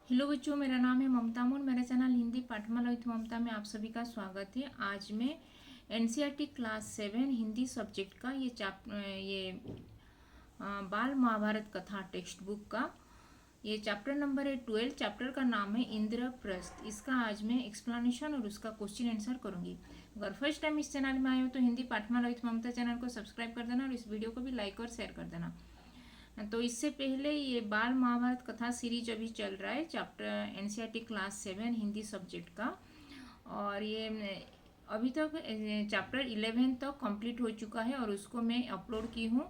Hello बच्चों, मेरा नाम है ममता मोर। मेरे चैनल हिंदी पाठमाला विथ ममता में आप सभी का स्वागत है। आज मैं एनसीईआरटी क्लास 7 हिंदी सब्जेक्ट का बाल महाभारत कथा टेक्स्ट बुक का ये चैप्टर नंबर है 12। चैप्टर का नाम है इंद्रप्रस्थ। इसका आज मैं एक्सप्लेनेशन और उसका क्वेश्चन आंसर करूंगी। अगर फर्स्ट टाइम इस चैनल में आए हो तो हिंदी पाठमाला विथ ममता चैनल को सब्सक्राइब कर देना और इस वीडियो को भी लाइक और शेयर कर देना। तो इससे पहले ये बाल महाभारत कथा सीरीज अभी चल रहा है, chapter NCERT class 7 Hindi subject का। और ये अभी तक चैप्टर 11 तक कंप्लीट हो चुका है और उसको मैं अपलोड की हूँ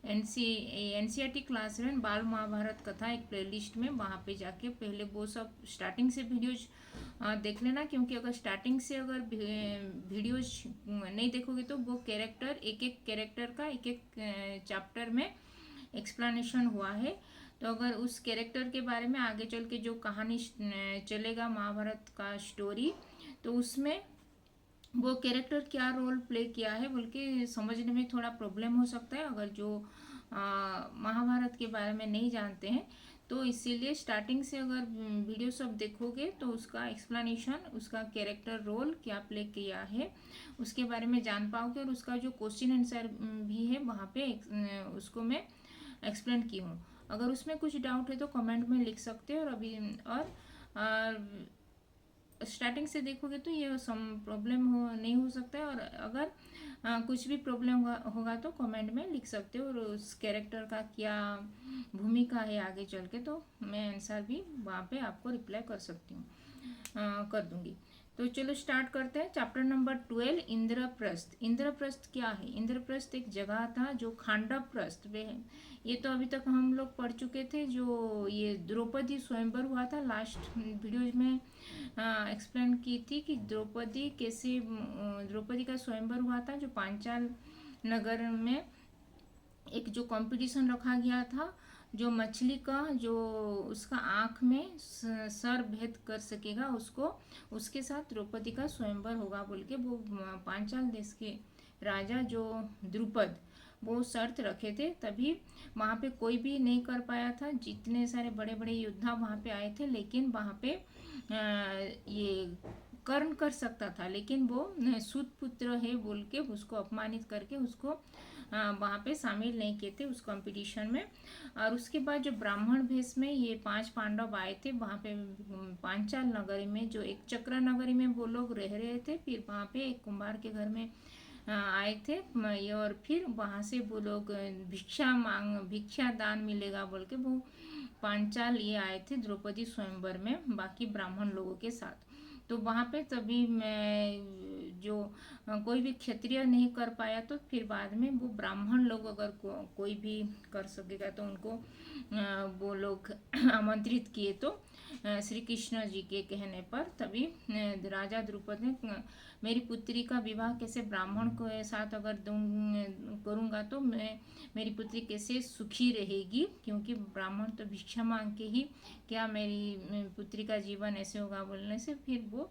एनसीईआरटी क्लास 7 बाल महाभारत कथा एक प्लेलिस्ट में। वहाँ पे जाके पहले वो सब स्टार्टिंग से वीडियोज देख लेना, क्योंकि अगर स्टार्टिंग से अगर वीडियोज नहीं देखोगे तो वो कैरेक्टर एक एक कैरेक्टर का एक एक चैप्टर में एक्सप्लेनेशन हुआ है। तो अगर उस कैरेक्टर के बारे में आगे चल के जो कहानी चलेगा महाभारत का स्टोरी, तो उसमें वो कैरेक्टर क्या रोल प्ले किया है बोल के समझने में थोड़ा प्रॉब्लम हो सकता है अगर जो महाभारत के बारे में नहीं जानते हैं। तो इसीलिए स्टार्टिंग से अगर वीडियो सब देखोगे तो उसका एक्सप्लेनेशन, उसका कैरेक्टर रोल क्या प्ले किया है उसके बारे में जान पाओगे। और उसका जो क्वेश्चन आंसर भी है वहाँ पे उसको मैं एक्सप्लेन की हूँ। अगर उसमें कुछ डाउट है तो कमेंट में लिख सकते हो। और अभी स्टार्टिंग से देखोगे तो ये सम प्रॉब्लम नहीं हो सकता है। और अगर कुछ भी प्रॉब्लम होगा तो कमेंट में लिख सकते हो। और उस कैरेक्टर का क्या भूमिका है आगे चल के, तो मैं आंसर भी वहाँ पे आपको रिप्लाई कर सकती हूँ, कर दूंगी। तो चलो स्टार्ट करते हैं। Chapter number 12 Indraprastha. इंद्रप्रस्थ क्या है? इंद्रप्रस्थ एक जगह था जो खांडवप्रस्थ वे है। ये तो अभी तक हम लोग पढ़ चुके थे, जो ये द्रौपदी स्वयंवर हुआ था। लास्ट वीडियो में एक्सप्लेन की थी कि द्रौपदी का स्वयंवर हुआ था, जो पांचाल नगर में एक जो कंपटीशन रखा गया था, जो मछली का जो उसका आँख में सर भेद कर सकेगा उसको, उसके साथ द्रौपदी का स्वयंवर होगा बोल के वो पांचाल देश के राजा जो द्रुपद वो शर्त रखे थे। तभी वहाँ पे कोई भी नहीं कर पाया था। जितने सारे बड़े बड़े योद्धा वहाँ पे आए थे, लेकिन वहाँ पे ये कर्ण कर सकता था, लेकिन वो सूत पुत्र है बोल के उसको अपमानित करके उसको वहाँ पे शामिल नहीं किए थे उस कंपटीशन में। और उसके बाद जो ब्राह्मण भेष में ये 5 पांडव आए थे वहाँ पे पांचाल नगरी में, जो एक चक्र नगरी में वो लोग रह रहे थे। फिर वहाँ पे एक कुम्हार के घर में आए थे और फिर वहाँ से वो लोग भिक्षा दान मिलेगा बोल के वो पांचाल ये आए थे द्रौपदी स्वयंवर में बाकी ब्राह्मण लोगों के साथ। तो वहाँ पे तभी मैं जो कोई भी क्षत्रिय नहीं कर पाया, तो फिर बाद में वो ब्राह्मण लोग अगर कोई भी कर सकेगा तो उनको वो लोग आमंत्रित किए। तो श्री कृष्ण जी के कहने पर तभी राजा द्रुपद ने मेरी पुत्री का विवाह कैसे ब्राह्मण के साथ अगर करूँगा तो मैं मेरी पुत्री कैसे सुखी रहेगी, क्योंकि ब्राह्मण तो भिक्षा मांग के ही क्या मेरी पुत्री का जीवन ऐसे होगा बोलने से फिर वो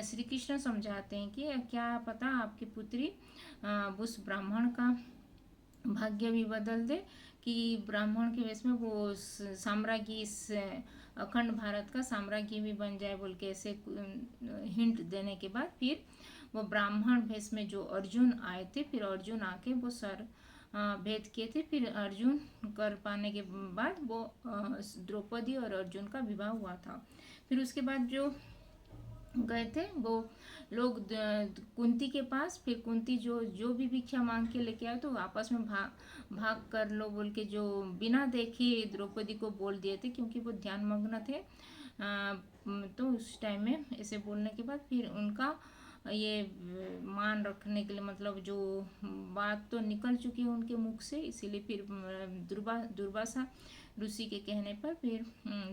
श्री कृष्ण समझाते हैं कि क्या पता आपकी पुत्री उस ब्राह्मण का भाग्य भी बदल दे, कि ब्राह्मण के वेश में वो साम्राज्य इस अखंड भारत का साम्राज्य भी बन जाए बोल के ऐसे हिंट देने के बाद फिर वो ब्राह्मण भेष में जो अर्जुन आए थे, फिर अर्जुन आके वो सर भेद किए थे। फिर अर्जुन कर पाने के बाद वो द्रौपदी और अर्जुन का विवाह हुआ था। फिर उसके बाद जो गए थे वो लोग कुंती के पास, फिर कुंती जो जो भी भिक्षा मांग के लेके आए तो आपस में भाग कर लो बोल के जो बिना देखे द्रौपदी को बोल दिए थे, क्योंकि वो ध्यान मग्न थे। तो उस टाइम में ऐसे बोलने के बाद फिर उनका ये मान रखने के लिए, मतलब जो बात तो निकल चुकी है उनके मुख से, इसीलिए फिर दुर्वासा ऋषि के कहने पर फिर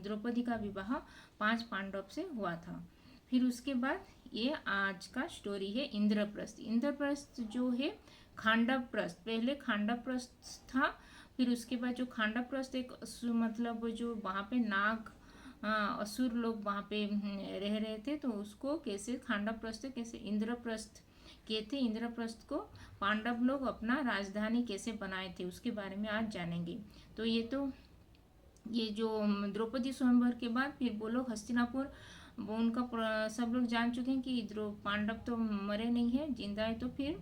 द्रौपदी का विवाह 5 पांडव से हुआ था। फिर उसके बाद ये आज का स्टोरी है इंद्रप्रस्थ। इंद्रप्रस्थ जो है खांडवप्रस्थ, पहले खांडवप्रस्थ था। फिर उसके बाद जो खांडवप्रस्थ एक मतलब जो वहाँ पे नाग असुर लोग वहाँ पे रह रहे थे, तो उसको कैसे खांडवप्रस्थ कैसे इंद्रप्रस्थ किए थे। इंद्रप्रस्थ को पांडव लोग अपना राजधानी कैसे बनाए थे उसके बारे में आज जानेंगे। तो ये तो ये जो द्रौपदी स्वयंवर के बाद फिर वो लोग हस्तिनापुर, वो उनका सब लोग जान चुके हैं कि पांडव तो मरे नहीं है, जिंदा है। तो फिर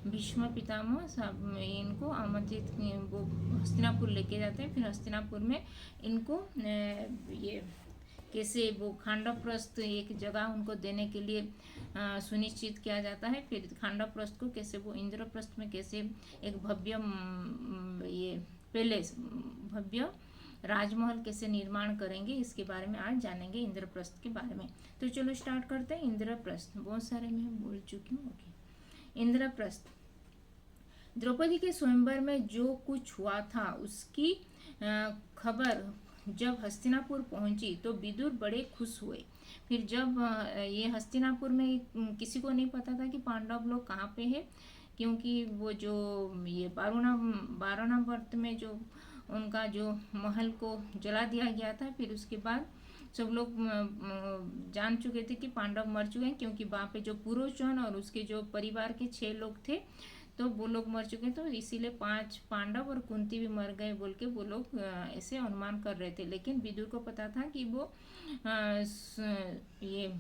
भीष्म पितामह सब इनको आमंत्रित वो हस्तिनापुर लेके जाते हैं। फिर हस्तिनापुर में इनको ये कैसे वो खांडव प्रस्थ एक जगह उनको देने के लिए सुनिश्चित किया जाता है। फिर खांडव प्रस्थ को कैसे वो इंद्रप्रस्थ में कैसे एक भव्य ये पैलेस, भव्य राजमहल कैसे निर्माण करेंगे, इसके बारे में आज जानेंगे, इंद्रप्रस्थ के बारे में। तो चलो स्टार्ट करते हैं। इंद्रप्रस्थ बहुत सारे मैं बोल चुकी हूँ। ओके, इंद्रप्रस्थ। द्रौपदी के स्वयंवर में जो कुछ हुआ था उसकी खबर जब हस्तिनापुर पहुंची तो विदुर बड़े खुश हुए। फिर जब ये हस्तिनापुर में किसी को नहीं पता था कि पांडव लोग कहाँ पे है, क्योंकि वो जो ये बारोणावर्त में जो उनका जो महल को जला दिया गया था, फिर उसके बाद सब लोग जान चुके थे कि पांडव मर चुके हैं, क्योंकि वहाँ पे जो पुरोचन और उसके जो परिवार के 6 लोग थे तो वो लोग मर चुके। तो इसीलिए 5 पांडव और कुंती भी मर गए बोल के वो लोग ऐसे अनुमान कर रहे थे। लेकिन विदुर को पता था कि वो ये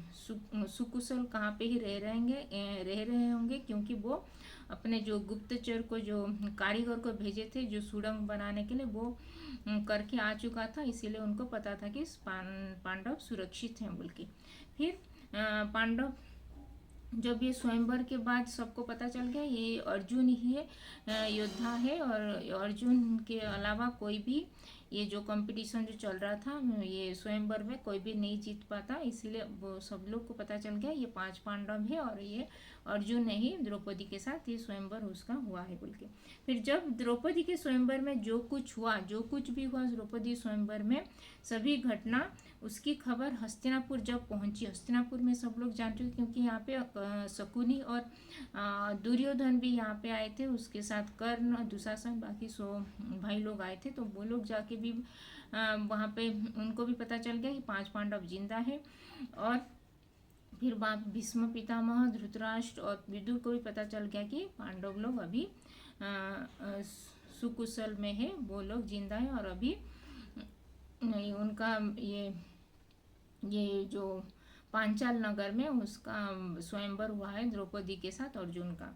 सुकुशल कहाँ पे ही रह रहे होंगे, क्योंकि वो अपने जो गुप्तचर को, जो कारीगर को भेजे थे जो सुड़ंग बनाने के लिए, वो करके आ चुका था। इसीलिए उनको पता था कि पांडव सुरक्षित हैं बोल के। फिर पांडव जब ये स्वयंवर के बाद सबको पता चल गया ये अर्जुन ही है, योद्धा है, और अर्जुन के अलावा कोई भी ये जो कंपटीशन जो चल रहा था ये स्वयंवर में कोई भी नहीं जीत पाता। इसीलिए वो सब लोग को पता चल गया ये 5 पांडव है और ये अर्जुन ने ही द्रौपदी के साथ ये स्वयंवर उसका हुआ है बोल के। फिर जब द्रौपदी के स्वयंवर में जो कुछ हुआ, जो कुछ भी हुआ द्रौपदी स्वयंवर में, सभी घटना उसकी खबर हस्तिनापुर जब पहुंची, हस्तिनापुर में सब लोग जान चुके, क्योंकि यहाँ पे शकुनी और दुर्योधन भी यहाँ पे आए थे, उसके साथ कर्ण, दुशासन, बाकी 100 भाई लोग आए थे। तो वो लोग जाके भी वहाँ पे उनको भी पता चल गया कि 5 पांडव जिंदा है। और फिर बाप भीष्म पितामह, धृतराष्ट्र और विदुर को भी पता चल गया कि पांडव लोग अभी सुकुशल में है, वो लोग जिंदा है। और अभी उनका ये जो पांचाल नगर में उसका स्वयंवर हुआ है द्रौपदी के साथ अर्जुन का।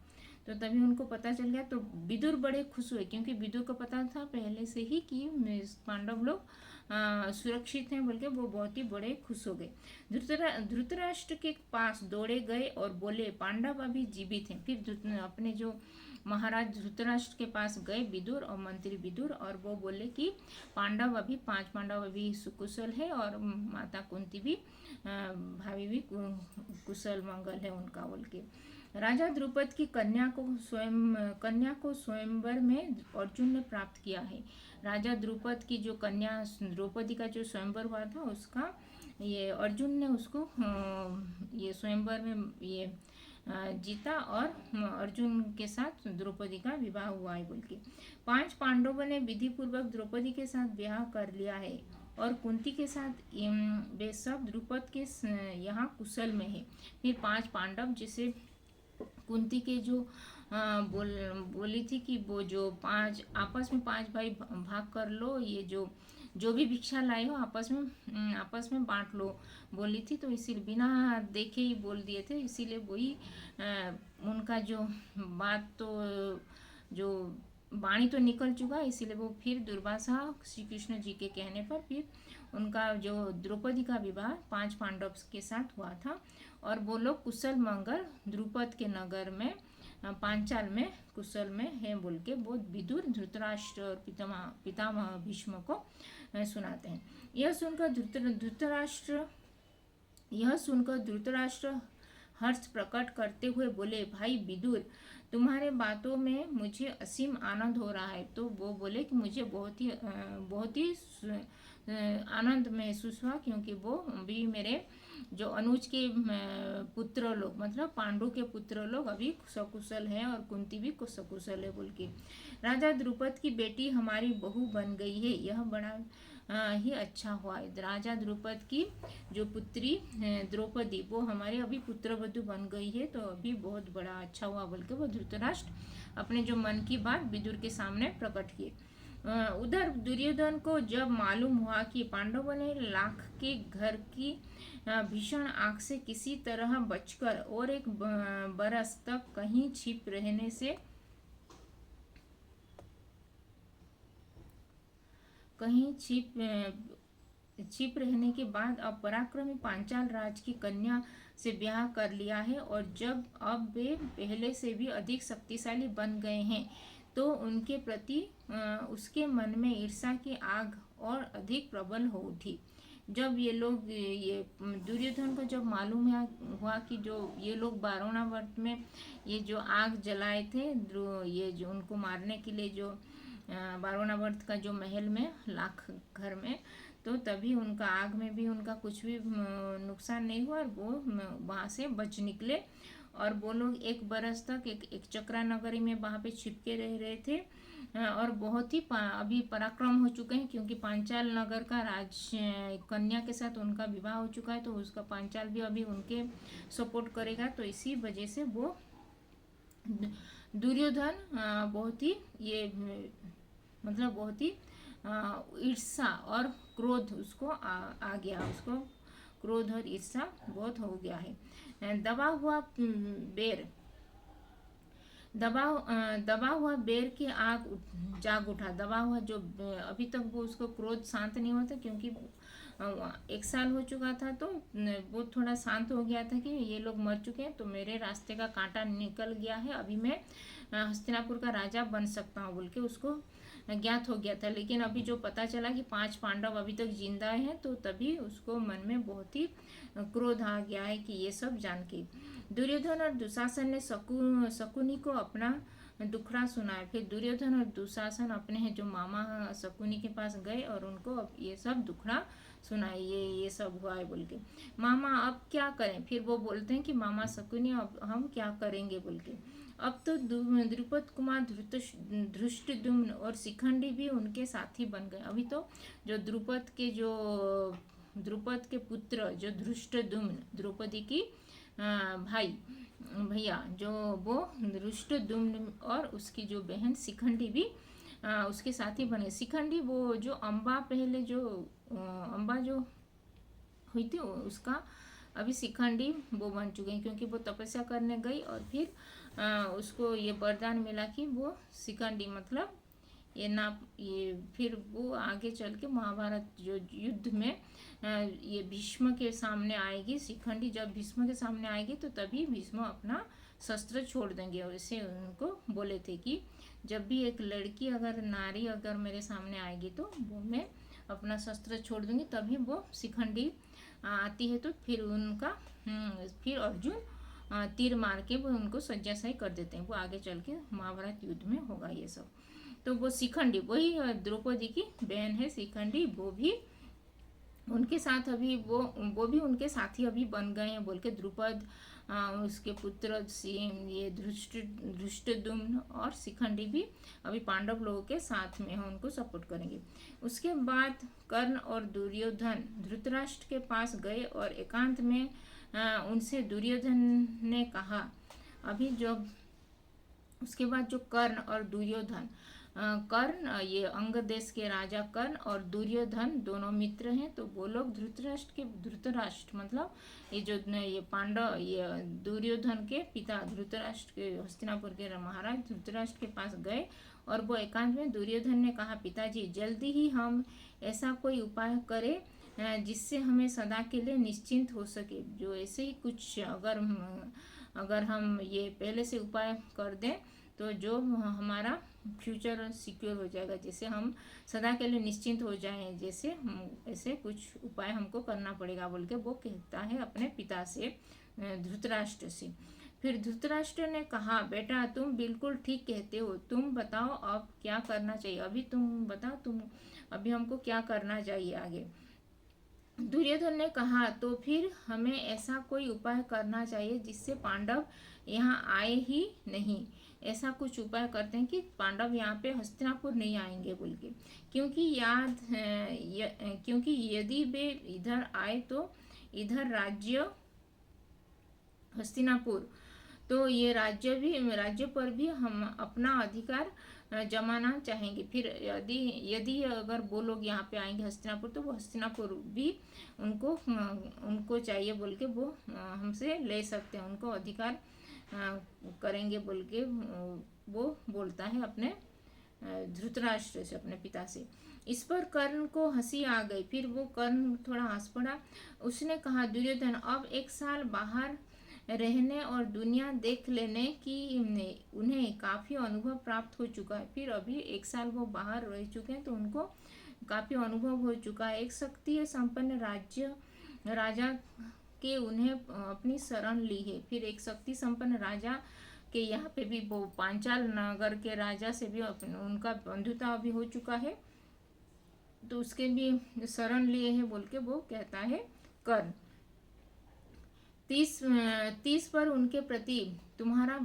तो तभी उनको पता चल गया। तो विदुर बड़े खुश हुए, क्योंकि विदुर को पता था पहले से ही कि पांडव लोग सुरक्षित हैं बोल के, वो बहुत ही बड़े खुश हो गए। धृतराष्ट्र के पास दौड़े गए और बोले पांडव अभी जीवित हैं। फिर अपने जो महाराज धृतराष्ट्र के पास गए विदुर और मंत्री विदुर, और वो बोले कि पांडव अभी 5 पांडव अभी सुकुशल है, और माता कुंती भी भाभी भी कुशल मंगल है उनका बोल के। राजा द्रुपद की कन्या को स्वयंवर में अर्जुन ने प्राप्त किया है। राजा द्रुपद की जो कन्या द्रौपदी का जो स्वयंवर हुआ था उसका ये अर्जुन ने उसको ये स्वयंवर में ये जीता, और अर्जुन के साथ द्रौपदी का विवाह हुआ है बोल के। 5 पांडवों ने विधि पूर्वक द्रौपदी के साथ विवाह कर लिया है, और कुंती के साथ वे सब द्रुपद के यहाँ कुशल में है। फिर 5 पांडव, जैसे कुंती के जो बोली थी कि वो जो 5 आपस में 5 भाई भाग कर लो, ये जो भी भिक्षा लाए हो आपस में बांट लो बोली थी। तो इसीलिए बिना देखे ही बोल दिए थे, इसीलिए वही उनका जो बात तो जो वाणी तो निकल चुका, इसीलिए वो फिर दुर्वासा श्री कृष्ण जी के कहने पर फिर उनका जो द्रौपदी का विवाह 5 पांडव के साथ हुआ था। और वो लोग कुशल मंगल द्रुपद के नगर में पांचाल में कुशल में है बोल के वो विदुर, धृतराष्ट्र और पितामह भीष्म को सुनाते हैं। यह सुनकर धृतराष्ट्र हर्ष प्रकट करते हुए बोले, भाई विदुर, तुम्हारे बातों में मुझे असीम आनंद हो रहा है। तो वो बोले कि मुझे बहुत ही आनंद महसूस हुआ, क्योंकि वो भी मेरे जो अनुज के पुत्र लोग, मतलब पांडु के पुत्र लोग अभी सकुशल हैं, और कुंती भी सकुशल है बोल के। राजा द्रुपद की बेटी हमारी बहू बन गई है, यह बड़ा ही अच्छा हुआ है। राजा द्रुपद की जो पुत्री द्रौपदी वो हमारे अभी पुत्रवधु बन गई है, तो अभी बहुत बड़ा अच्छा हुआ बोल के वो धृतराष्ट्र अपने जो मन की बात विदुर के सामने प्रकट किए। उधर दुर्योधन को जब मालूम हुआ कि पांडवों ने लाख के घर की भीषण आग से किसी तरह बचकर और एक बरस तक कहीं छिप रहने से कहीं छिप रहने के बाद अब पराक्रमी पांचाल राज की कन्या से ब्याह कर लिया है और जब अब वे पहले से भी अधिक शक्तिशाली बन गए हैं तो उनके प्रति उसके मन में ईर्ष्या की आग और अधिक प्रबल हो उठी। जब ये दुर्योधन को जब मालूम हुआ कि जो ये लोग बारोणावर्त में ये जो आग जलाए थे, ये जो उनको मारने के लिए जो बारोणावर्त का जो महल में लाख घर में, तो तभी उनका आग में भी उनका कुछ भी नुकसान नहीं हुआ और वो वहाँ से बच निकले। और वो लोग एक बरस तक एक चक्रा नगरी में वहाँ पे छिपके रह रहे थे और बहुत ही अभी पराक्रम हो चुके हैं, क्योंकि पांचाल नगर का राज कन्या के साथ उनका विवाह हो चुका है, तो उसका पांचाल भी अभी उनके सपोर्ट करेगा। तो इसी वजह से वो दुर्योधन बहुत ही ये मतलब बहुत ही ईर्ष्या और क्रोध उसको आ गया, उसको क्रोध और ईर्ष्या बहुत हो गया है। दबा हुआ बेर की आग जाग उठा। दबा हुआ जो अभी तक वो उसको क्रोध शांत नहीं हुआ था, क्योंकि एक साल हो चुका था, तो वो थोड़ा शांत हो गया था कि ये लोग मर चुके हैं, तो मेरे रास्ते का कांटा निकल गया है, अभी मैं हस्तिनापुर का राजा बन सकता हूँ बोल के उसको ज्ञात हो गया था। लेकिन अभी जो पता चला कि 5 पांडव अभी तक जिंदा हैं, तो तभी उसको मन में बहुत ही क्रोध आ गया है कि ये सब जान के। दुर्योधन और दुशासन ने शकुनी को अपना दुखड़ा सुनाया। फिर दुर्योधन और दुशासन अपने जो मामा शकुनी के पास गए और उनको अब ये सब दुखड़ा सुनाए, ये सब हुआ है बोल के। मामा अब क्या करें? फिर वो बोलते हैं कि मामा शकुनी अब हम क्या करेंगे बोल के। अब तो द्रुपद कुमार धृष्टद्युम्न और शिखंडी भी उनके साथी बन गए। अभी तो जो द्रुपद के पुत्र जो धृष्टद्युम्न, द्रौपदी की भाई भैया, जो वो धृष्टद्युम्न और उसकी जो बहन शिखंडी भी उसके साथी बने। शिखंडी वो जो अम्बा पहले जो अम्बा जो हुई थी उसका अभी शिखंडी वो बन चुके हैं, क्योंकि वो तपस्या करने गई और फिर उसको ये वरदान मिला कि वो शिखंडी मतलब ये फिर वो आगे चल के महाभारत जो युद्ध में ये भीष्म के सामने आएगी शिखंडी। जब भीष्म के सामने आएगी तो तभी भीष्म अपना शस्त्र छोड़ देंगे। और इसे उनको बोले थे कि जब भी एक लड़की अगर नारी अगर मेरे सामने आएगी तो वो मैं अपना शस्त्र छोड़ दूंगी। तभी वो शिखंडी आती है, तो फिर उनका फिर अर्जुन तीर मार के वो उनको शय्याशायी कर देते हैं। वो आगे चल के महाभारत युद्ध में होगा ये सब। तो वो शिखंडी वही द्रौपदी की बहन है शिखंडी, वो भी उनके साथ अभी वो भी उनके साथी अभी बन गए हैं बोल के। द्रुपद उसके पुत्र ये धृष्टद्युम्न और शिखंडी भी अभी पांडव लोगों के साथ में है, उनको सपोर्ट करेंगे। उसके बाद कर्ण और दुर्योधन धृतराष्ट्र के पास गए और एकांत में उनसे दुर्योधन ने कहा, अभी जब उसके बाद जो कर्ण और दुर्योधन कर्ण ये अंग देश के राजा कर्ण और दुर्योधन दोनों मित्र हैं। तो वो लोग धृतराष्ट्र मतलब ये पांडव ये दुर्योधन के पिता धृतराष्ट्र के हस्तिनापुर के महाराज धृतराष्ट्र के पास गए और वो एकांत में दुर्योधन ने कहा, पिताजी जल्दी ही हम ऐसा कोई उपाय करें जिससे हमें सदा के लिए निश्चिंत हो सके। जो ऐसे ही कुछ अगर हम ये पहले से उपाय कर दें तो जो हमारा फ्यूचर सिक्योर हो जाएगा, जैसे हम सदा के लिए निश्चिंत हो जाएं, जैसे ऐसे कुछ उपाय हमको करना पड़ेगा बोल के वो कहता है अपने पिता से धृतराष्ट्र से। फिर धृतराष्ट्र ने कहा, बेटा तुम बिल्कुल ठीक कहते हो, तुम बताओ अब क्या करना चाहिए। अभी तुम बताओ, तुम अभी हमको क्या करना चाहिए आगे। दुर्योधन ने कहा, तो फिर हमें ऐसा कोई उपाय करना चाहिए जिससे पांडव यहाँ आए ही नहीं। ऐसा कुछ उपाय करते हैं कि पांडव यहाँ पे हस्तिनापुर नहीं आएंगे बोल के। क्योंकि यदि वे इधर आए तो इधर राज्य हस्तिनापुर, तो ये राज्य पर भी हम अपना अधिकार जमाना चाहेंगे। फिर यदि यदि अगर वो लोग यहाँ पे आएंगे हस्तिनापुर, तो वो हस्तिनापुर भी उनको चाहिए बोल के वो हमसे ले सकते हैं, उनको अधिकार करेंगे बोल के वो बोलता है अपने धृतराष्ट्र से, अपने पिता से। इस पर कर्ण को हंसी आ गई। फिर वो कर्ण थोड़ा हंस पड़ा। उसने कहा, दुर्योधन, अब 1 साल बाहर रहने और दुनिया देख लेने की उन्हें काफ़ी अनुभव प्राप्त हो चुका है। फिर अभी 1 साल वो बाहर रह चुके हैं, तो उनको काफ़ी अनुभव हो चुका है। एक शक्ति संपन्न राजा के उन्हें अपनी शरण ली है। फिर एक शक्ति संपन्न राजा के यहाँ पे भी वो पांचाल नगर के राजा से भी उनका बंधुता अभी हो चुका है, तो उसके भी शरण लिए हैं बोल के वो कहता है कर्ण। 30 पर उनके प्रति तुम्हारा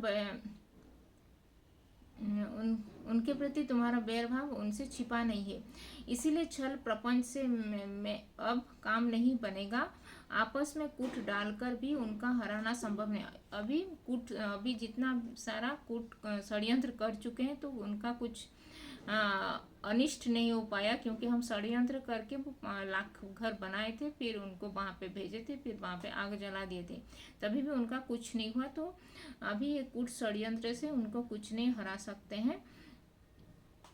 उनके प्रति तुम्हारा बैरभाव उनसे छिपा नहीं है, इसीलिए छल प्रपंच से में अब काम नहीं बनेगा। आपस में कूट डालकर भी उनका हराना संभव नहीं। अभी जितना सारा कूट षड्यंत्र कर चुके हैं, तो उनका कुछ अनिष्ट नहीं हो पाया, क्योंकि हम षड्यंत्र करके वो लाख घर बनाए थे, फिर उनको वहाँ पे भेजे थे, फिर वहाँ पे आग जला दिए थे, तभी भी उनका कुछ नहीं हुआ। तो अभी ये कूट षड्यंत्र से उनको कुछ नहीं हरा सकते हैं।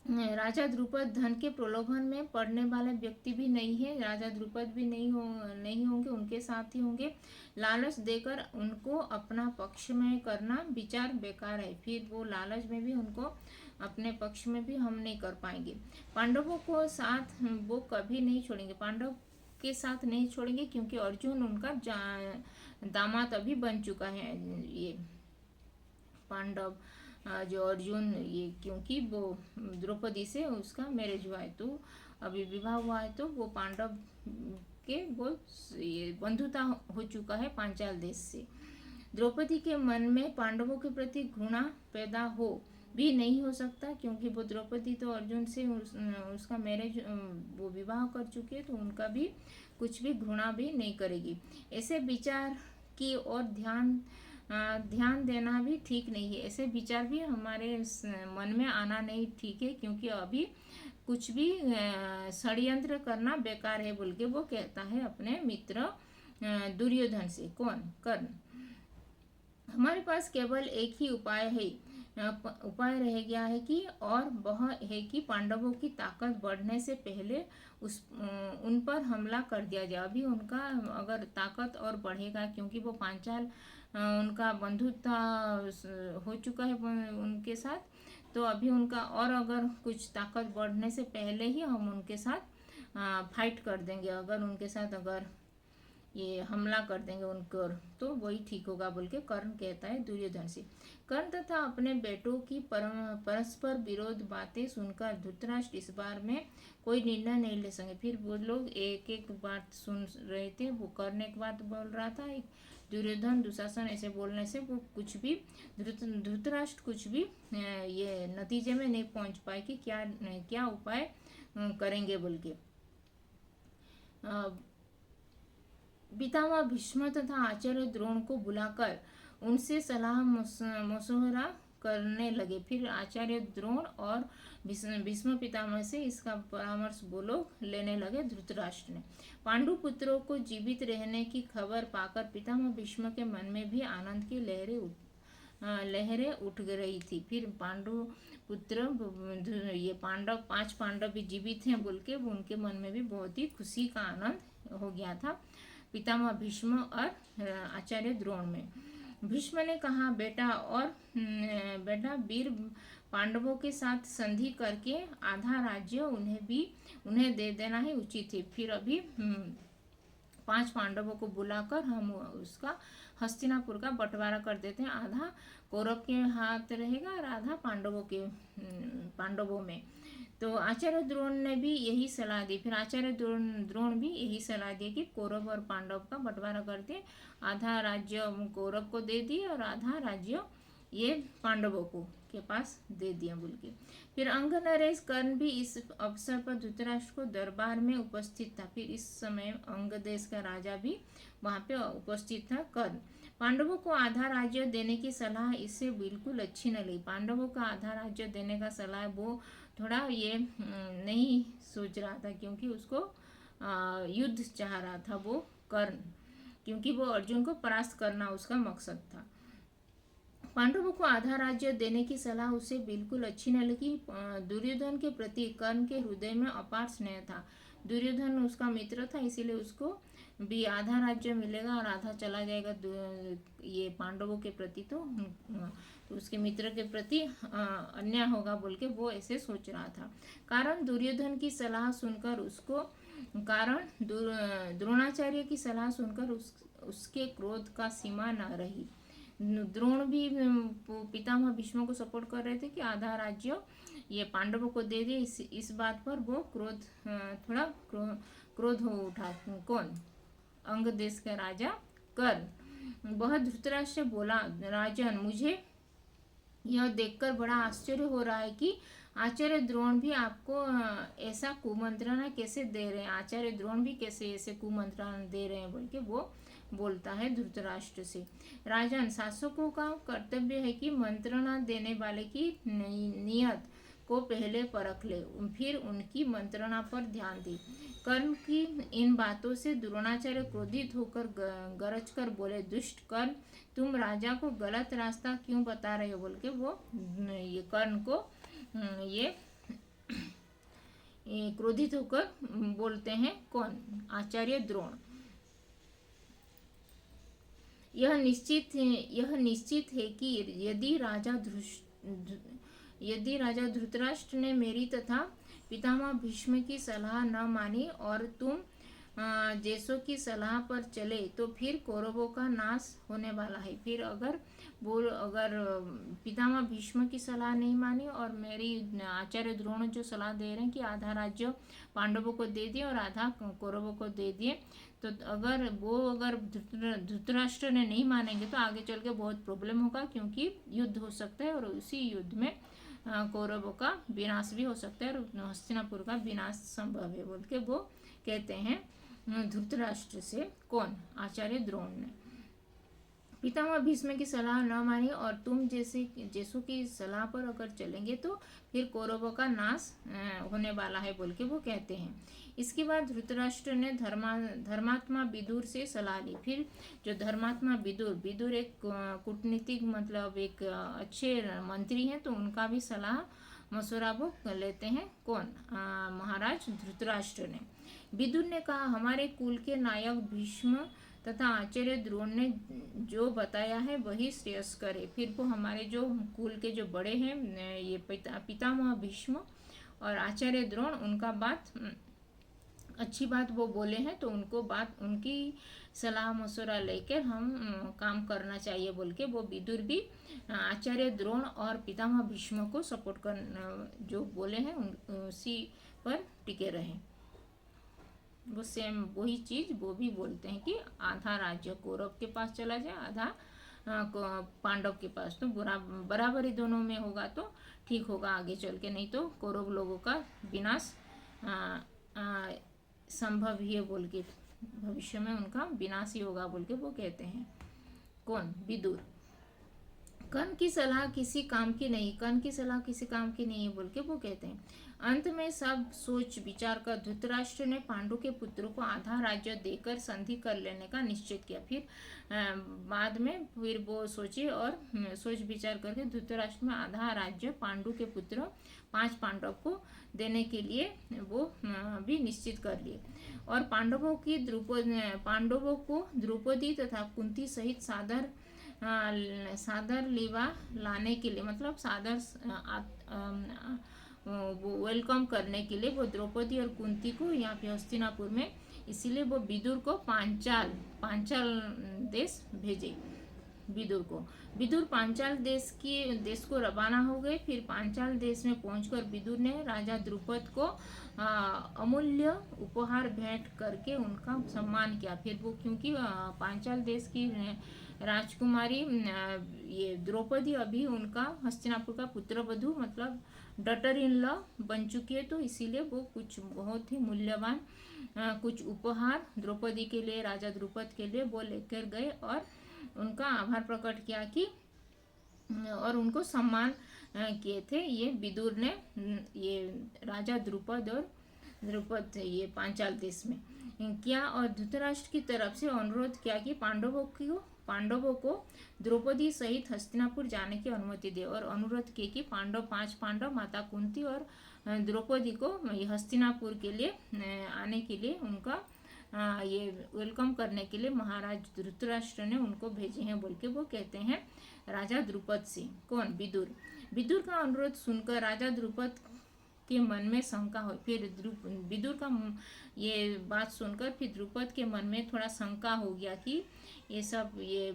राजा द्रुपद धन के प्रलोभन में पड़ने वाले व्यक्ति भी नहीं है। राजा द्रुपद भी नहीं होंगे, उनके साथ ही होंगे। लालच देकर उनको अपना पक्ष में करना विचार बेकार है। फिर वो लालच में भी उनको अपने पक्ष में भी हम नहीं कर पाएंगे। पांडवों को साथ वो कभी नहीं छोड़ेंगे, पांडव के साथ नहीं छोड़ेंगे, क्योंकि अर्जुन उनका दामाद अभी बन चुका है। ये पांडव जो अर्जुन, ये क्योंकि वो द्रौपदी से उसका मैरिज हुआ है, तो अभी विवाह हुआ है, तो वो पांडव के वो ये बंधुता हो चुका है पांचाल देश से। द्रौपदी के मन में पांडवों के प्रति घृणा पैदा हो भी नहीं हो सकता, क्योंकि वो द्रौपदी तो अर्जुन से उसका मैरिज वो विवाह कर चुके हैं, तो उनका भी कुछ भी घृणा भी नहीं करेगी। ऐसे विचार की ओर ध्यान देना भी ठीक नहीं है। ऐसे विचार भी हमारे मन में आना नहीं ठीक है, क्योंकि अभी कुछ भी षड्यंत्र करना बेकार है बोल के वो कहता है अपने मित्र दुर्योधन से। कौन? कर्ण। हमारे पास केवल एक ही उपाय रह गया है कि, और वह है कि पांडवों की ताकत बढ़ने से पहले उन पर हमला कर दिया जाए। अभी उनका अगर ताकत और बढ़ेगा, क्योंकि वो पांचाल उनका बंधुता हो चुका है उनके साथ, तो अभी उनका और अगर कुछ ताकत बढ़ने से पहले ही हम उनके साथ फाइट कर देंगे, अगर उनके साथ अगर ये हमला कर देंगे उनको, तो वही ठीक होगा बोल के कर्ण कहता है दुर्योधन से। कर्ण तथा अपने बेटों की परस्पर विरोध बातें सुनकर धृतराष्ट्र इस बार में कोई निर्णय नहीं ले सके। फिर वो लोग एक एक बात सुन रहे थे। वो कर्ण एक बात बोल रहा था, एक दुर्योधन दुशासन ऐसे बोलने से वो कुछ भी धृतराष्ट्र कुछ भी ये नतीजे में नहीं पहुंच पाए कि क्या उपाय करेंगे बोल के। पितामह भीष्म तथा आचार्य द्रोण को बुलाकर उनसे सलाह मशवरा करने लगे। फिर आचार्य द्रोण और भीष्म पितामह से इसका परामर्श वो लोग लेने लगे। धृतराष्ट्र ने पांडु पुत्रों को जीवित रहने की खबर पाकर पितामह भीष्म के मन में भी आनंद की लहरें उठ रही थी। फिर पांडु पुत्र ये 5 पांडव भी जीवित हैं बोल के उनके मन में भी बहुत ही खुशी का आनंद हो गया था, पितामह भीष्म और आचार्य द्रोण में। भीष्म ने कहा, बेटा वीर पांडवों के साथ संधि करके आधा राज्य उन्हें दे देना ही उचित है। फिर अभी 5 पांडवों को बुलाकर हम उसका हस्तिनापुर का बंटवारा कर देते हैं। आधा कौरव के हाथ रहेगा और आधा पांडवों में। तो आचार्य द्रोण ने भी यही सलाह दी। फिर आचार्य द्रोण भी यही सलाह दिया कि कौरव और पांडव का बंटवारा करते, आधा राज्य कौरव को दे दिए और आधा राज्य ये पांडवों को के पास दे दिया बोल के। फिर अंग नरेश कर्ण भी इस अवसर पर धृतराष्ट्र को दरबार में उपस्थित था। फिर इस समय अंग देश का राजा भी वहां पे उपस्थित था। कर्ण पांडवों को आधा राज्य देने की सलाह इससे बिल्कुल अच्छी न लगी। पांडवों का आधा राज्य देने का सलाह वो थोड़ा ये नहीं सोच रहा था, क्योंकि उसको युद्ध चाह रहा था वो कर्ण, क्योंकि वो अर्जुन को परास्त करना उसका मकसद था। पांडवों को आधा राज्य देने की सलाह उसे बिल्कुल अच्छी न लगी। दुर्योधन के प्रति कर्ण के हृदय में अपार स्नेह था। दुर्योधन उसका मित्र था, इसीलिए उसको भी आधा राज्य मिलेगा और आधा चला जाएगा ये पांडवों के प्रति, तो उसके मित्र के प्रति अन्याय होगा बोल के वो ऐसे सोच रहा था। कारण दुर्योधन की सलाह सुनकर उसको द्रोणाचार्य की सलाह सुनकर उसके क्रोध का सीमा न रही। द्रोण भी पितामह भीष्म को सपोर्ट कर रहे थे कि आधा राज्य ये पांडवों को दे दे। इस बात पर वो क्रोध हो उठा। कौन? अंग देश का राजा कर्ण। वह धृतराष्ट्र से बोला, राजन, मुझे यह देखकर बड़ा आश्चर्य हो रहा है कि आचार्य द्रोण भी आपको ऐसा कुमंत्रणा कैसे दे रहे हैं। आचार्य द्रोण भी कैसे ऐसे कुमंत्रणा दे रहे हैं बोल के वो बोलता है धृतराष्ट्र से। राजन, शासकों का कर्तव्य है कि मंत्रणा देने वाले की नियत को पहले परख ले, फिर उनकी मंत्रणा पर ध्यान दे। कर्ण की इन बातों से द्रोणाचार्य क्रोधित होकर गरज कर बोले, दुष्ट कर्ण, तुम राजा को गलत रास्ता क्यों बता रहे हो बोल के वो ये कर्ण को ये क्रोधित होकर बोलते हैं। कौन? आचार्य द्रोण। यह निश्चित है कि यदि राजा धृतराष्ट्र ने मेरी तथा पितामह भीष्म की सलाह न मानी और तुम जैसों की सलाह पर चले तो फिर कौरवों का नाश होने वाला है। फिर अगर पितामह भीष्म की सलाह नहीं मानी और मेरी आचार्य द्रोण जो सलाह दे रहे हैं कि आधा राज्य पांडवों को दे दिए और आधा कौरवों को दे दिए, तो अगर धृतराष्ट्र ने नहीं मानेंगे तो आगे चल के बहुत प्रॉब्लम होगा, क्योंकि युद्ध हो सकता है और उसी युद्ध में कौरवों का विनाश भी हो सकता है और हस्तिनापुर का विनाश संभव है बोल के वो कहते हैं धृतराष्ट्र से। कौन? आचार्य द्रोण ने। पितामह भीष्म की सलाह न मानी और तुम जैसों की सलाह पर अगर चलेंगे तो फिर कौरवों का नाश होने वाला है बोल के वो कहते हैं। इसके बाद धृतराष्ट्र ने धर्मात्मा विदुर से सलाह ली। फिर जो धर्मात्मा विदुर एक कूटनीतिक मतलब एक अच्छे मंत्री हैं, तो उनका भी सलाह मशवरा वो लेते हैं। कौन? महाराज धृतराष्ट्र ने। विदुर ने कहा, हमारे कुल के नायक भीष्म तथा आचार्य द्रोण ने जो बताया है वही श्रेयस्कर है। फिर वो हमारे जो कुल के जो बड़े हैं ये पितामह भीष्म और आचार्य द्रोण, उनका बात अच्छी बात वो बोले हैं, तो उनकी सलाह मशवरा लेकर हम काम करना चाहिए बोल के वो विदुर भी आचार्य द्रोण और पितामह भीष्म को सपोर्ट कर जो बोले हैं उसी पर टिके रहे। वो सेम वही चीज वो भी बोलते हैं कि आधा राज्य कौरव के पास चला जाए, आधा पांडव के पास, तो बराबरी दोनों में होगा तो ठीक होगा आगे चल के, नहीं तो कौरव लोगों का विनाश संभव ही है बोल के, भविष्य में उनका विनाश ही होगा बोल के वो कहते हैं। कौन? विदुर। कर्ण की सलाह किसी काम की नहीं है बोल के वो कहते हैं। अंत में सब सोच विचार कर धृतराष्ट्र ने पांडु के पुत्रों को आधा राज्य देकर संधि कर लेने का निश्चित किया। फिर बाद में फिर वो सोचे और सोच विचार करके धृतराष्ट्र में आधा राज्य पांडु के पुत्र 5 पांडव को देने के लिए वो भी निश्चित कर लिए। और पांडवों को द्रौपदी तथा कुंती सहित सादर लीवा लाने के लिए, मतलब सादर वेलकम करने के लिए वो द्रौपदी और कुंती को यहाँ पे हस्तिनापुर में, इसीलिए वो विदुर को पांचाल देश भेजे। विदुर को। विदुर पांचाल देश को रवाना हो गए। फिर पांचाल देश में पहुंचकर विदुर ने राजा द्रुपद को अमूल्य उपहार भेंट करके उनका सम्मान किया। फिर वो क्योंकि पांचाल देश की राजकुमारी ये द्रौपदी अभी उनका हस्तिनापुर का पुत्रवधू मतलब डॉटर इन लॉ बन चुकी है, तो इसीलिए वो कुछ बहुत ही मूल्यवान कुछ उपहार द्रौपदी के लिए, राजा द्रुपद के लिए वो लेकर गए और उनका आभार प्रकट किया कि और उनको सम्मान किए थे ये विदुर ने, ये राजा द्रुपद ये पांचाल देश में किया। और धृतराष्ट्र की तरफ से अनुरोध किया कि पांडवों को द्रौपदी सहित हस्तिनापुर जाने की अनुमति दे, और अनुरोध किए कि 5 पांडव माता कुंती और द्रौपदी को हस्तिनापुर के लिए आने के लिए उनका ये वेलकम करने के लिए महाराज धृतराष्ट्र ने उनको भेजे हैं बोल के वो कहते हैं राजा द्रुपद से। कौन? विदुर का अनुरोध सुनकर राजा द्रुपद के मन में शंका हो। फिर विदुर का ये बात सुनकर फिर द्रुपद के मन में थोड़ा शंका हो गया कि ये सब ये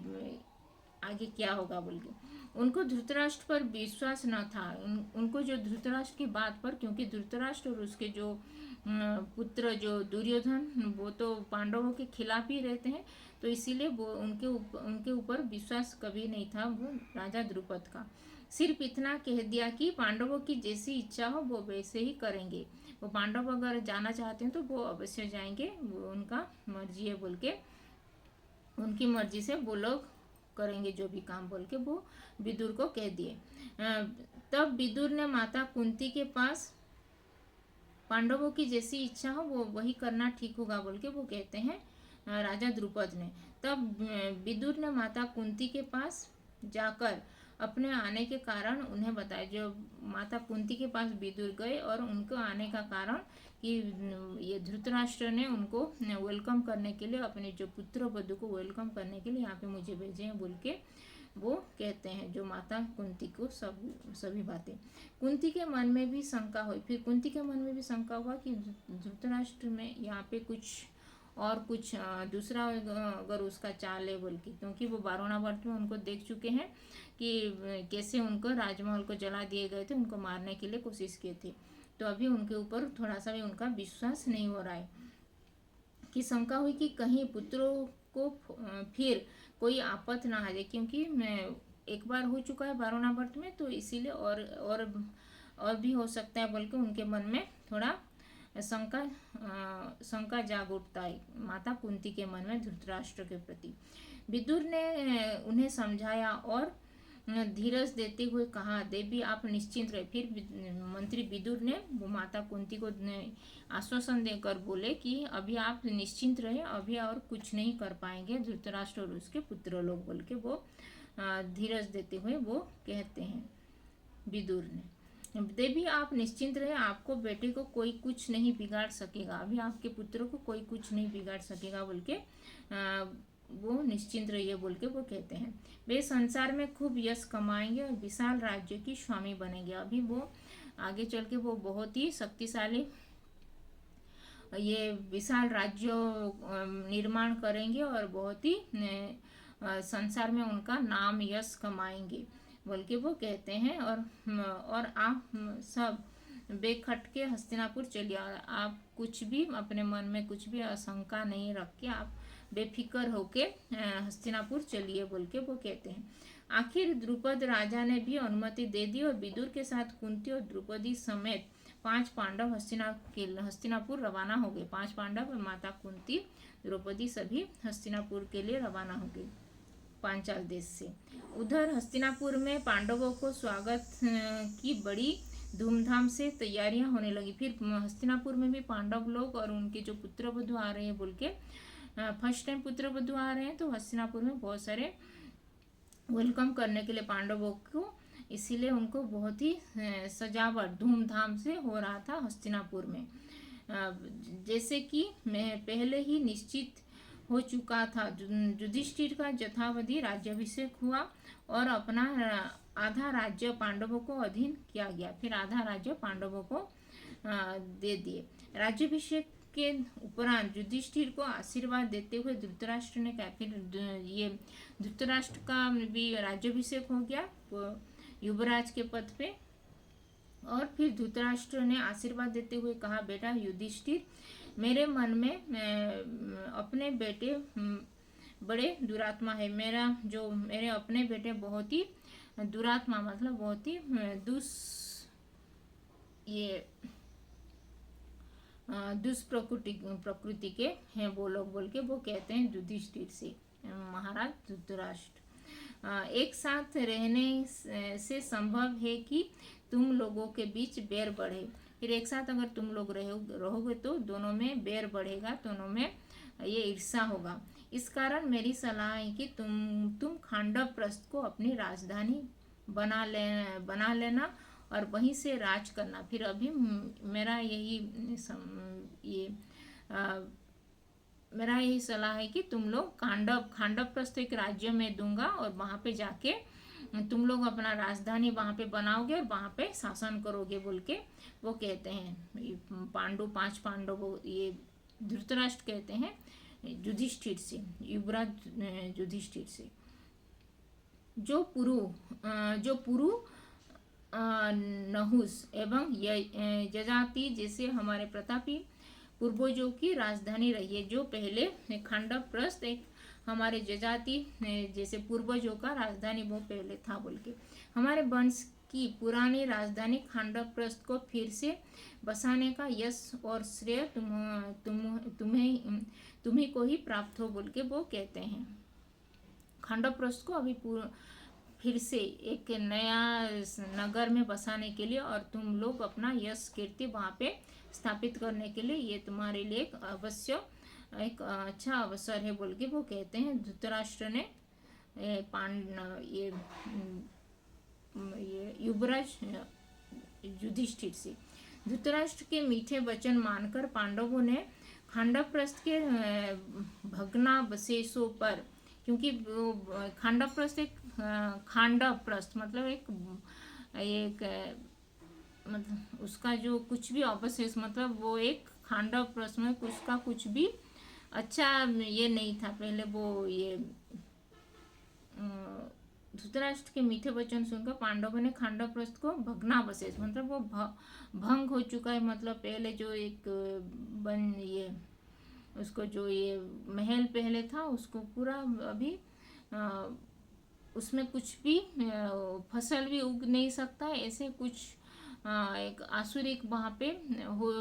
आगे क्या होगा बोल के। उनको धृतराष्ट्र पर विश्वास न था। उनको जो धृतराष्ट्र की बात पर, क्योंकि धृतराष्ट्र और उसके जो पुत्र जो दुर्योधन वो तो पांडवों के खिलाफ ही रहते हैं, तो इसीलिए वो उनके ऊपर विश्वास कभी नहीं था वो राजा द्रुपद का। सिर्फ इतना कह दिया कि पांडवों की जैसी इच्छा हो वो वैसे ही करेंगे। वो पांडव अगर जाना चाहते हैं तो वो अवश्य जाएंगे, वो उनका मर्जी है बोल के, उनकी मर्जी से वो लोग करेंगे जो भी काम बोल के वो विदुर को कह दिए। तब विदुर ने माता कुंती के पास पांडवों की जैसी इच्छा हो वो वही करना ठीक होगा बोल के वो कहते हैं राजा द्रुपद ने। तब विदुर ने माता कुंती के पास जाकर अपने आने के कारण उन्हें बताया। जो माता कुंती के पास विदुर गए और उनको आने का कारण कि ये धृतराष्ट्र ने उनको वेलकम करने के लिए, अपने जो पुत्र वधू को वेलकम करने के लिए यहाँ पे मुझे भेजे हैं बोल के वो कहते हैं, जो माता कुंती को सभी बातें। कुंती के मन में भी शंका हुई। फिर कुंती के मन में भी शंका हुआ कि धृतराष्ट्र में यहाँ पे कुछ दूसरा अगर उसका चाल है बोल के, क्योंकि वो बारोणावर्त में उनको देख चुके हैं कि कैसे उनको राजमहल को जला दिए गए थे, उनको मारने के लिए कोशिश किए थे। तो अभी उनके ऊपर थोड़ा सा भी उनका विश्वास नहीं हो रहा है, कि शंका हुई कि कहीं पुत्रों को फिर कोई आपत ना आ जाए, क्योंकि एक बार हो चुका है बारोणावर्त में, तो इसीलिए और भी हो सकता है बोल के उनके मन में थोड़ा शंका जाग उठता है माता कुंती के मन में धृतराष्ट्र के प्रति। विदुर ने उन्हें समझाया और धीरज देते हुए कहा, देवी आप निश्चिंत रहे। फिर मंत्री विदुर ने वो माता कुंती को आश्वासन देकर बोले कि अभी आप निश्चिंत रहे, अभी और कुछ नहीं कर पाएंगे धृतराष्ट्र और उसके पुत्र लोग बोल के वो धीरज देते हुए वो कहते हैं विदुर ने। देवी आप निश्चिंत रहे, आपको बेटे को कोई कुछ नहीं बिगाड़ सकेगा, अभी आपके पुत्र को कोई कुछ नहीं बिगाड़ सकेगा बोल के वो निश्चिंत रहिए बोल के वो कहते हैं। वे संसार में खूब यश कमाएंगे और विशाल राज्य की स्वामी बनेंगे। अभी वो आगे चल के वो बहुत ही शक्तिशाली ये विशाल राज्य निर्माण करेंगे और बहुत ही संसार में उनका नाम यश कमाएंगे बोल के वो कहते हैं। और आप सब बेखटके हस्तिनापुर चलिए, आप कुछ भी अपने मन में कुछ भी आशंका नहीं रख के आप बेफिक्र होके हस्तिनापुर चलिए बोल के वो कहते हैं। आखिर द्रुपद राजा ने भी अनुमति दे दी और विदुर के साथ कुंती और द्रौपदी समेत 5 पांडव हस्तिनापुर रवाना हो गए। 5 पांडव और माता कुंती द्रौपदी सभी हस्तिनापुर के लिए रवाना हो गए पांचाल देश से। उधर हस्तिनापुर में पांडवों को स्वागत की बड़ी धूमधाम से तैयारियां होने लगी। फिर हस्तिनापुर में भी पांडव लोग और उनके जो पुत्रवधू आ रहे हैं बोल के, फर्स्ट टाइम पुत्रवधू आ रहे हैं, तो हस्तिनापुर में बहुत सारे वेलकम करने के लिए पांडवों को, इसीलिए उनको बहुत ही सजावट धूमधाम से हो रहा था हस्तिनापुर में। जैसे कि मैं पहले ही निश्चित हो चुका था, युधिष्ठिर का यथावधि राज्याभिषेक हुआ और अपना आधा राज्य पांडवों को अधीन किया गया। फिर आधा राज्य पांडवों को दे दिए। राज्याभिषेक इसके उपरांत युधिष्ठिर को आशीर्वाद देते हुए धृतराष्ट्र ने कहा, फिर ये धृतराष्ट्र का भी राज्याभिषेक हो गया युवराज के पद पे। और फिर धृतराष्ट्र ने आशीर्वाद देते हुए कहा, बेटा युधिष्ठिर, मेरे मन में अपने बेटे बड़े दुरात्मा है। मेरे अपने बेटे बहुत ही दुरात्मा मतलब बहुत ही दुष्प्रकृति के हैं वो लोग, बोल के वो कहते हैं युधिष्ठिर से महाराज धृतराष्ट्र। एक साथ रहने से संभव है कि तुम लोगों के बीच बैर बढ़े। फिर एक साथ अगर तुम लोग रहोगे तो दोनों में बैर बढ़ेगा, दोनों में ये ईर्ष्या होगा। इस कारण मेरी सलाह है कि तुम खांडव प्रस्थ को अपनी राजधानी बना लेना और वहीं से राज करना। फिर अभी मेरा यही सलाह है कि तुम लोग खांडव प्रस्थ एक राज्य में दूंगा और वहाँ पे जाके तुम लोग अपना राजधानी वहाँ पे बनाओगे और वहाँ पे शासन करोगे, बोल के वो कहते हैं। पांच पांडव ये धृतराष्ट्र कहते हैं युधिष्ठिर से, युवराज युधिष्ठिर से। जो पुरु नहुस एवं यजाति जैसे हमारे प्रतापी पूर्वजों की राजधानी रही है। जो पहले खांडव प्रस्थ एक हमारे जजाति जैसे पूर्वजों का राजधानी वो पहले था, बोल के हमारे वंश की पुरानी राजधानी खांडव प्रस्थ को फिर से बसाने का यश और श्रेय तुम्हें को ही प्राप्त हो, बोल के वो कहते हैं। खांडव प्रस्थ को अभी फिर से एक नया नगर में बसाने के लिए और तुम लोग अपना यश कीर्ति वहाँ पे स्थापित करने के लिए ये तुम्हारे लिए एक अच्छा अवसर है, बोल के वो कहते हैं। धृतराष्ट्र ने ये युवराज युधिष्ठिर से धृतराष्ट्र के मीठे वचन मानकर पांडवों ने खांडव प्रस्थ के भग्नावशेषों पर, क्योंकि खांडव प्रस्थ मतलब एक मतलब उसका जो कुछ भी अवशेष मतलब वो एक खांडव प्रस्थ में उसका कुछ भी अच्छा ये नहीं था पहले। वो ये धृतराष्ट्र के मीठे वचन सुनकर पांडवों ने खांडव प्रस्थ को भग्नावशेष मतलब वो भंग हो चुका है, मतलब पहले जो एक उसको जो ये महल पहले था उसको पूरा अभी उसमें कुछ भी फसल भी उग नहीं सकता, ऐसे कुछ एक आसुरिक वहाँ पे हो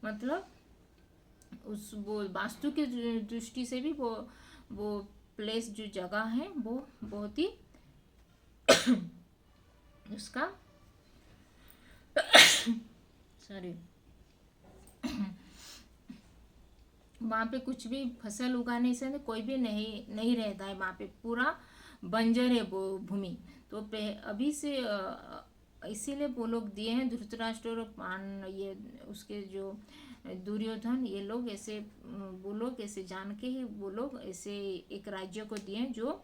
मतलब उस वो वास्तु के दृष्टि से भी वो प्लेस जो जगह है वो बहुत ही उसका सॉरी वहाँ पे कुछ भी फसल उगाने से कोई भी नहीं रहता है, वहाँ पे पूरा बंजर है वो भूमि। तो अभी से इसीलिए वो लोग दिए हैं धृतराष्ट्र और ये उसके जो दुर्योधन ये लोग ऐसे वो लोग ऐसे जान के ही वो लोग ऐसे एक राज्य को दिए हैं जो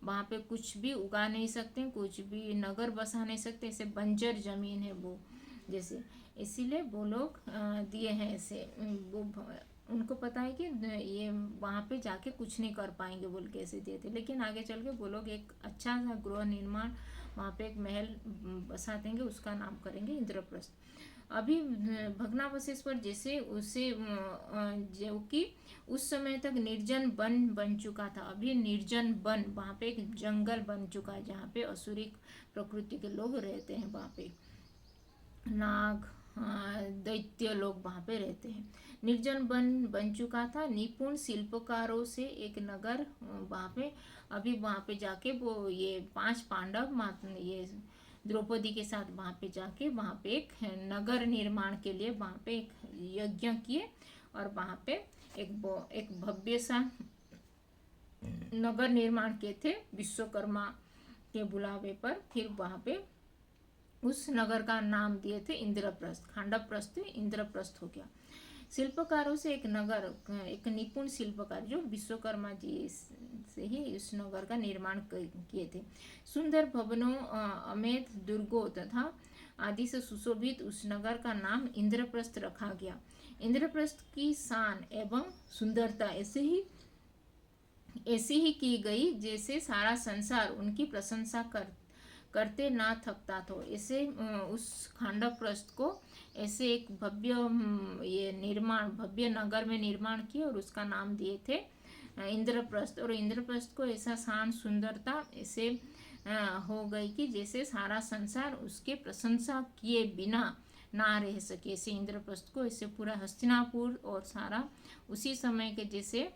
वहाँ पे कुछ भी उगा नहीं सकते, कुछ भी नगर बसा नहीं सकते, ऐसे बंजर जमीन है वो जैसे, इसीलिए वो लोग दिए हैं ऐसे। वो उनको पता है कि ये वहाँ पे जाके कुछ नहीं कर पाएंगे बोल के ऐसे दिए थे, लेकिन आगे चल के वो लोग एक अच्छा सा गृह निर्माण वहाँ पे एक महल बसा देंगे, उसका नाम करेंगे इंद्रप्रस्थ। अभी भग्नावशेष पर जैसे उसे जो कि उस समय तक निर्जन वन बन चुका था, अभी निर्जन वन वहाँ पे एक जंगल बन चुका है जहाँ पे असुरिक प्रकृति के लोग रहते हैं, वहाँ पे नाग दैत्य लोग वहाँ पे रहते हैं। निर्जन वन बन चुका था, निपुण शिल्पकारों से एक नगर वहाँ पे अभी वहाँ पे जाके वो ये 5 पांडव ये द्रौपदी के साथ वहाँ पे जाके वहाँ पे एक नगर निर्माण के लिए वहाँ पे एक यज्ञ किए और वहाँ पे एक भव्य सा नगर निर्माण किए थे विश्वकर्मा के बुलावे पर। फिर वहाँ पे उस नगर का नाम दिए थे इंद्रप्रस्थ, खांडव प्रस्थ इंद्रप्रस्थ हो गया। शिल्पकारों से एक नगर एक निपुण शिल्पकार जो विश्वकर्मा जी से ही इस नगर का निर्माण किए थे। सुंदर भवनों अमेध दुर्गों तथा आदि से सुशोभित उस नगर का नाम इंद्रप्रस्थ रखा गया। इंद्रप्रस्थ की शान एवं सुंदरता ऐसी ही की गई जैसे सारा संसार उनकी प्रशंसा करते ना थकता था। ऐसे उस खांडवप्रस्थ को ऐसे एक भव्य ये निर्माण भव्य नगर में निर्माण किए और उसका नाम दिए थे इंद्रप्रस्थ। और इंद्रप्रस्थ को ऐसा शान सुंदरता ऐसे हो गई कि जैसे सारा संसार उसके प्रशंसा किए बिना ना रह सके। ऐसे इंद्रप्रस्थ को ऐसे पूरा हस्तिनापुर और सारा उसी समय के जैसे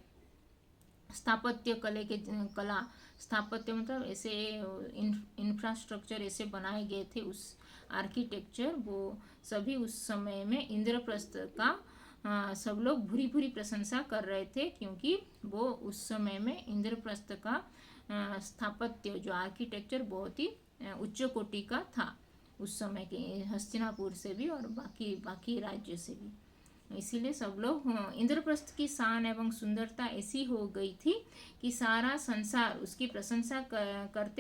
स्थापत्य कला स्थापत्य मतलब ऐसे इंफ्रास्ट्रक्चर ऐसे बनाए गए थे, उस आर्किटेक्चर वो सभी उस समय में इंद्रप्रस्थ का सब लोग भूरी भूरी प्रशंसा कर रहे थे, क्योंकि वो उस समय में इंद्रप्रस्थ का स्थापत्य जो आर्किटेक्चर बहुत ही उच्च कोटि का था उस समय के हस्तिनापुर से भी और बाकी राज्य से भी। इसीलिए सब लोग इंद्रप्रस्थ की शान एवं सुंदरता ऐसी हो गई थी कि सारा संसार उसकी प्रशंसा करते